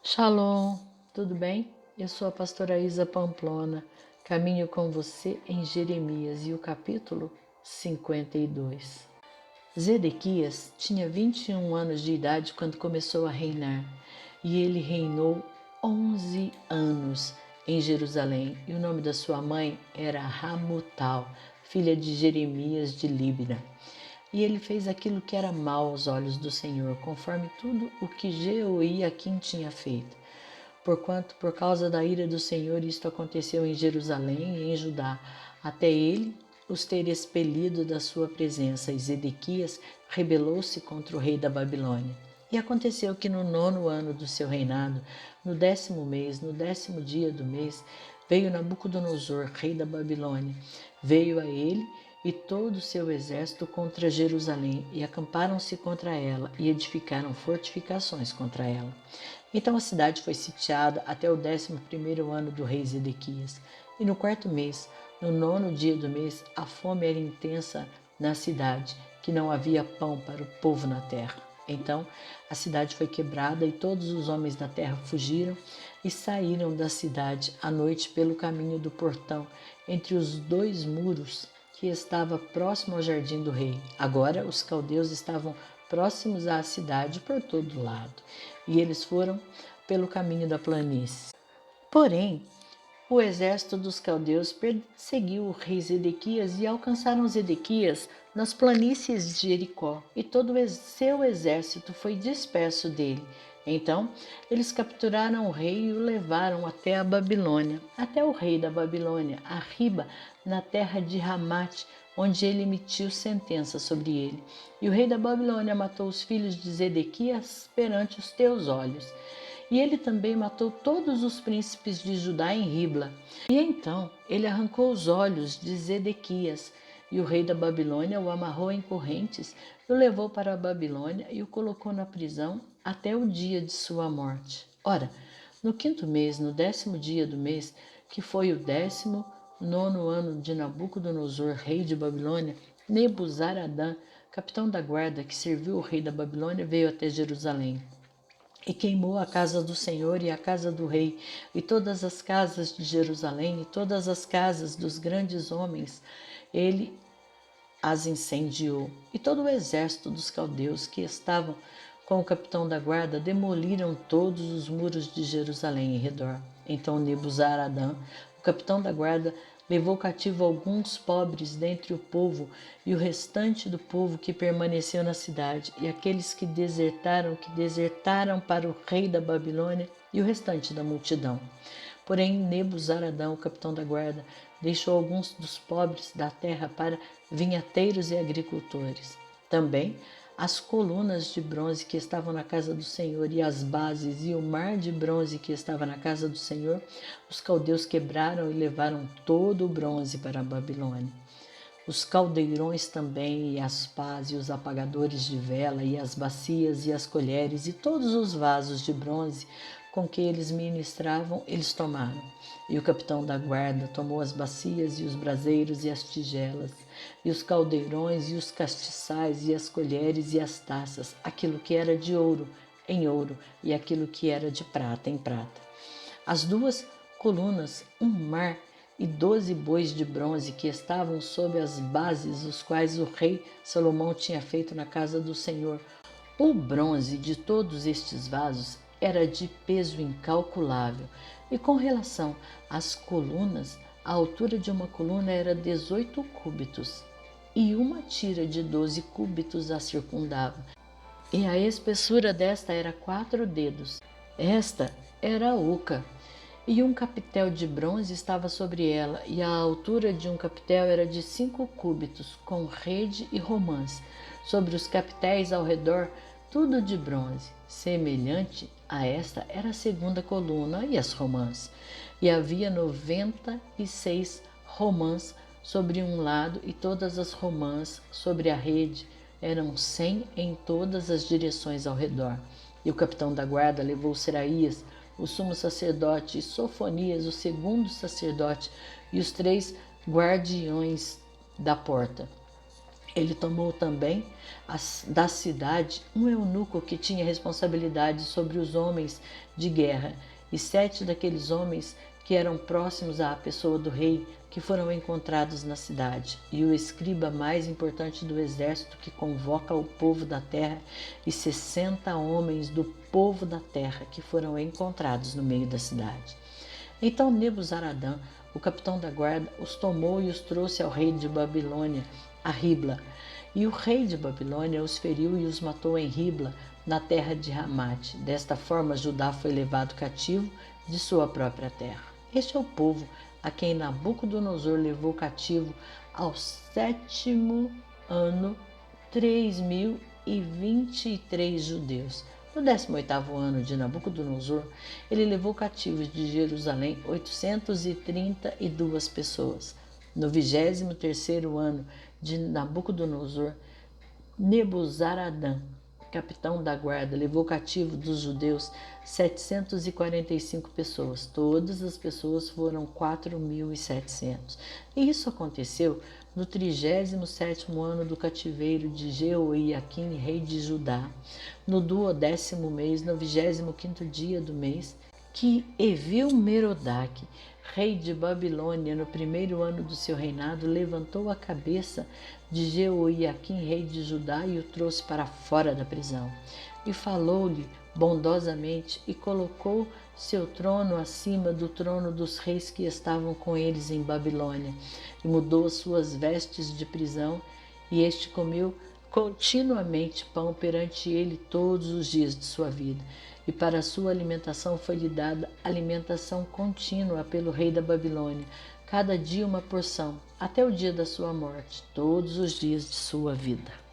Shalom, tudo bem? Eu sou a pastora Isa Pamplona, caminho com você em Jeremias e o capítulo 52. Zedequias tinha 21 anos de idade quando começou a reinar, e ele reinou 11 anos em Jerusalém, e o nome da sua mãe era Hamutal, filha de Jeremias de Líbna. E ele fez aquilo que era mal aos olhos do Senhor, conforme tudo o que Jeoiaquim tinha feito. Porquanto, por causa da ira do Senhor, isto aconteceu em Jerusalém e em Judá, até ele os ter expelido da sua presença. E Zedequias rebelou-se contra o rei da Babilônia. E aconteceu que no 9º ano do seu reinado, no 10º mês, no 10º dia do mês, veio Nabucodonosor, rei da Babilônia. Veio a ele e todo o seu exército contra Jerusalém, e acamparam-se contra ela, e edificaram fortificações contra ela. Então a cidade foi sitiada até o 11º ano do rei Zedequias. E no 4º mês, no 9º dia do mês, a fome era intensa na cidade, que não havia pão para o povo na terra. Então a cidade foi quebrada e todos os homens da terra fugiram e saíram da cidade à noite pelo caminho do portão, entre os dois muros que estava próximo ao jardim do rei. Agora os caldeus estavam próximos à cidade por todo lado, e eles foram pelo caminho da planície. Porém, o exército dos caldeus perseguiu o rei Zedequias e alcançaram Zedequias nas planícies de Jericó, e todo o seu exército foi disperso dele. Então, eles capturaram o rei e o levaram até a Babilônia, até o rei da Babilônia, a Riba, na terra de Ramate, onde ele emitiu sentença sobre ele. E o rei da Babilônia matou os filhos de Zedequias perante os teus olhos. E ele também matou todos os príncipes de Judá em Ribla. E então ele arrancou os olhos de Zedequias, e o rei da Babilônia o amarrou em correntes, o levou para a Babilônia e o colocou na prisão até o dia de sua morte. Ora, no 5º mês, no 10º dia do mês, que foi o 19º ano de Nabucodonosor, rei de Babilônia, Nebuzaradã, capitão da guarda que serviu o rei da Babilônia, veio até Jerusalém. E queimou a casa do Senhor e a casa do rei, e todas as casas de Jerusalém, e todas as casas dos grandes homens, ele as incendiou. E todo o exército dos caldeus que estavam com o capitão da guarda demoliram todos os muros de Jerusalém em redor. Então Nebuzaradã, o capitão da guarda, levou cativo alguns pobres dentre o povo e o restante do povo que permaneceu na cidade, e aqueles que desertaram para o rei da Babilônia, e o restante da multidão. Porém, Nebuzaradã, o capitão da guarda, deixou alguns dos pobres da terra para vinhateiros e agricultores. Também as colunas de bronze que estavam na casa do Senhor e as bases e o mar de bronze que estava na casa do Senhor, os caldeus quebraram e levaram todo o bronze para a Babilônia. Os caldeirões também, e as pás, e os apagadores de vela, e as bacias, e as colheres, e todos os vasos de bronze com que eles ministravam, eles tomaram. E o capitão da guarda tomou as bacias, e os braseiros, e as tigelas, e os caldeirões, e os castiçais, e as colheres, e as taças, aquilo que era de ouro, em ouro, e aquilo que era de prata, em prata. As duas colunas, um mar e 12 bois de bronze que estavam sob as bases, os quais o rei Salomão tinha feito na casa do Senhor. O bronze de todos estes vasos era de peso incalculável, e com relação às colunas, a altura de uma coluna era 18 cúbitos, e uma tira de 12 cúbitos a circundava, e a espessura desta era 4 dedos. Esta era a oca, e um capitel de bronze estava sobre ela, e a altura de um capitel era de 5 cúbitos, com rede e romãs. Sobre os capitéis ao redor, tudo de bronze. Semelhante a esta era a segunda coluna e as romãs. E havia 96 romãs sobre um lado, e todas as romãs sobre a rede. Eram 100 em todas as direções ao redor. E o capitão da guarda levou Seraías, o sumo sacerdote, e Sofonias, o segundo sacerdote, e os 3 guardiões da porta. Ele tomou também da cidade um eunuco que tinha responsabilidade sobre os homens de guerra, e 7 daqueles homens que eram próximos à pessoa do rei, que foram encontrados na cidade, e o escriba mais importante do exército, que convoca o povo da terra, e 60 homens do povo da terra, que foram encontrados no meio da cidade. Então Nebuzaradã, o capitão da guarda, os tomou e os trouxe ao rei de Babilônia, a Ribla. E o rei de Babilônia os feriu e os matou em Ribla, na terra de Ramate. Desta forma, Judá foi levado cativo de sua própria terra. Este é o povo a quem Nabucodonosor levou cativo ao 7º ano, 3.023 judeus. No 18º ano de Nabucodonosor, ele levou cativos de Jerusalém 832 pessoas. No 23º ano de Nabucodonosor, Nebuzaradã, capitão da guarda, levou cativo dos judeus 745 pessoas. Todas as pessoas foram 4.700. E isso aconteceu no 37º ano do cativeiro de Jeoiaquim, rei de Judá, no 12º mês, no 25º dia do mês, que Evil-Merodach, rei de Babilônia, no 1º ano do seu reinado, levantou a cabeça de Jeoiaquim, rei de Judá, e o trouxe para fora da prisão. E falou-lhe bondosamente e colocou seu trono acima do trono dos reis que estavam com eles em Babilônia. E mudou as suas vestes de prisão, e este comeu continuamente pão perante ele todos os dias de sua vida. E para sua alimentação foi-lhe dada alimentação contínua pelo rei da Babilônia, cada dia uma porção, até o dia da sua morte, todos os dias de sua vida.